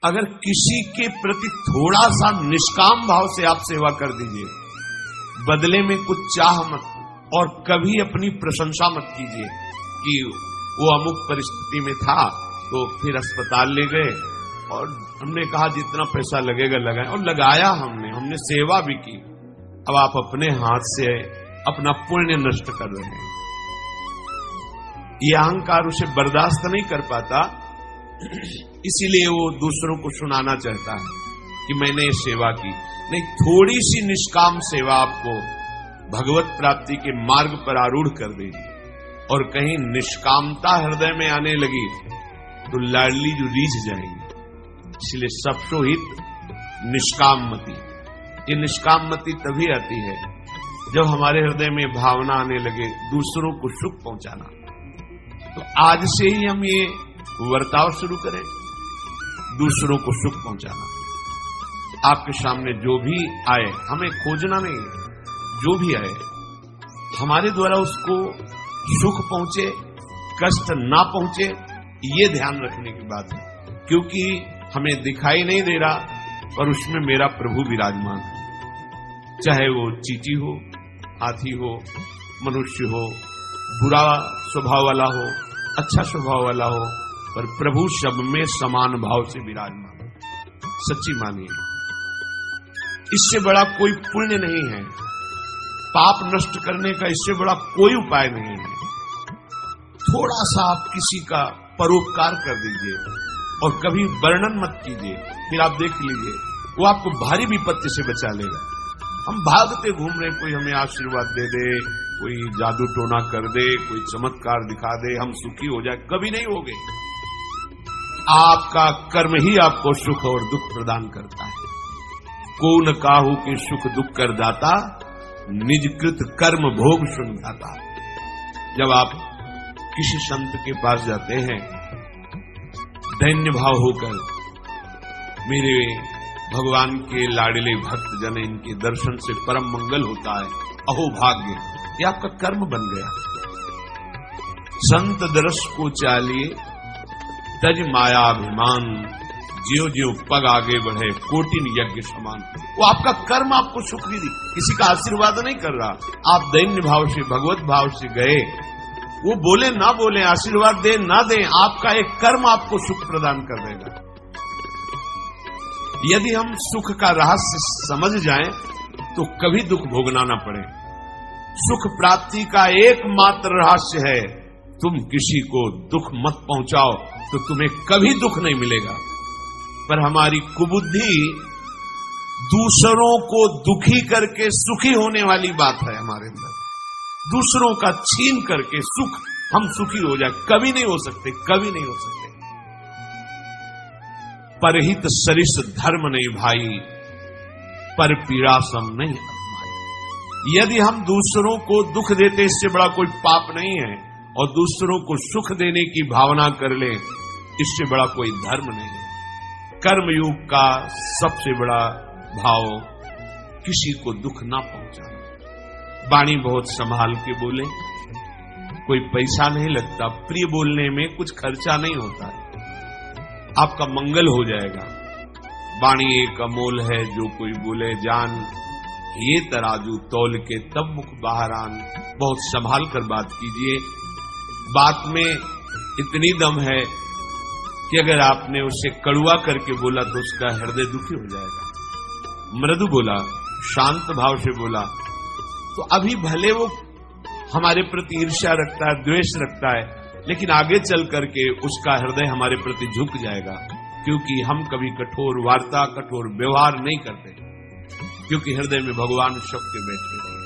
अगर किसी के प्रति थोड़ा सा निष्काम भाव से आप सेवा कर दीजिए, बदले में कुछ चाह मत, और कभी अपनी प्रशंसा मत कीजिए कि वो अमुक परिस्थिति में था तो फिर अस्पताल ले गए और हमने कहा जितना पैसा लगेगा लगाएं, और लगाया हमने सेवा भी की। अब आप अपने हाथ से अपना पुण्य नष्ट कर रहे हैं। ये अहंकार उसे बर्दाश्त नहीं कर पाता, इसीलिए वो दूसरों को सुनाना चाहता है कि मैंने सेवा की। नहीं, थोड़ी सी निष्काम सेवा आपको भगवत प्राप्ति के मार्ग पर आरूढ़ कर देगी। और कहीं निष्कामता हृदय में आने लगी तो लाडली जो रीझ जाएंगी। इसलिए सबको हित निष्काम मति। ये निष्काम मति तभी आती है जब हमारे हृदय में भावना आने लगे दूसरों को सुख पहुंचाना। तो आज से ही हम ये वर्ताव शुरू करें, दूसरों को सुख पहुंचाना। आपके सामने जो भी आए, हमें खोजना नहीं है, जो भी आए हमारे द्वारा उसको सुख पहुंचे, कष्ट ना पहुंचे, ये ध्यान रखने की बात है। क्योंकि हमें दिखाई नहीं दे रहा पर उसमें मेरा प्रभु विराजमान है। चाहे वो चींटी हो, हाथी हो, मनुष्य हो, बुरा स्वभाव वाला हो, अच्छा स्वभाव वाला हो, पर प्रभु सब में समान भाव से विराजमान। सच्ची मानिए, इससे बड़ा कोई पुण्य नहीं है, पाप नष्ट करने का इससे बड़ा कोई उपाय नहीं है। थोड़ा सा आप किसी का परोपकार कर दीजिए और कभी वर्णन मत कीजिए, फिर आप देख लीजिए वो आपको भारी विपत्ति से बचा लेगा। हम भागते घूम रहे, कोई हमें आशीर्वाद दे दे, कोई जादू टोना कर दे, कोई चमत्कार दिखा दे, हम सुखी हो जाए, कभी नहीं होगे। आपका कर्म ही आपको सुख और दुख प्रदान करता है। को न काहू के सुख दुख कर दाता, निजकृत कर्म भोग सुन जाता। जब आप किसी संत के पास जाते हैं दैन्य भाव होकर, मेरे भगवान के लाडले भक्त जन, इनके दर्शन से परम मंगल होता है, अहो भाग्य, ये आपका कर्म बन गया। संत दरस को चालिए तज माया अभिमान, ज्यो ज्यो पग आगे बढ़े कोटिन यज्ञ समान। वो आपका कर्म आपको सुख भी दी, किसी का आशीर्वाद नहीं कर रहा। आप दैन्य भाव से, भगवत भाव से गए, वो बोले ना बोले, आशीर्वाद दे ना दे, आपका एक कर्म आपको सुख प्रदान कर देगा। यदि हम सुख का रहस्य समझ जाएं तो कभी दुख भोगना ना पड़े। सुख प्राप्ति का एकमात्र रहस्य है, तुम किसी को दुख मत पहुंचाओ तो तुम्हें कभी दुख नहीं मिलेगा। पर हमारी कुबुद्धि दूसरों को दुखी करके सुखी होने वाली बात है हमारे अंदर। दूसरों का छीन करके सुख, हम सुखी हो जाए, कभी नहीं हो सकते, कभी नहीं हो सकते। परहित सरिस धर्म नहीं भाई, पर पीड़ा सम नहीं अपमाई। यदि हम दूसरों को दुख देते, इससे बड़ा कोई पाप नहीं है, और दूसरों को सुख देने की भावना कर ले, इससे बड़ा कोई धर्म नहीं है। कर्मयोग का सबसे बड़ा भाव किसी को दुख ना पहुंचाना। वाणी बहुत संभाल के बोले, कोई पैसा नहीं लगता, प्रिय बोलने में कुछ खर्चा नहीं होता है, आपका मंगल हो जाएगा। वाणी एक अमोल है, जो कोई बोले जान, ये तराजू तौल के तब मुख बाहर आन। बहुत संभाल कर बात कीजिए। बात में इतनी दम है कि अगर आपने उसे कड़ुआ करके बोला तो उसका हृदय दुखी हो जाएगा। मृदु बोला, शांत भाव से बोला, तो अभी भले वो हमारे प्रति ईर्ष्या रखता है, द्वेष रखता है, लेकिन आगे चल करके उसका हृदय हमारे प्रति झुक जाएगा। क्योंकि हम कभी कठोर वार्ता, कठोर व्यवहार नहीं करते, क्योंकि हृदय में भगवान सबके बैठे हैं।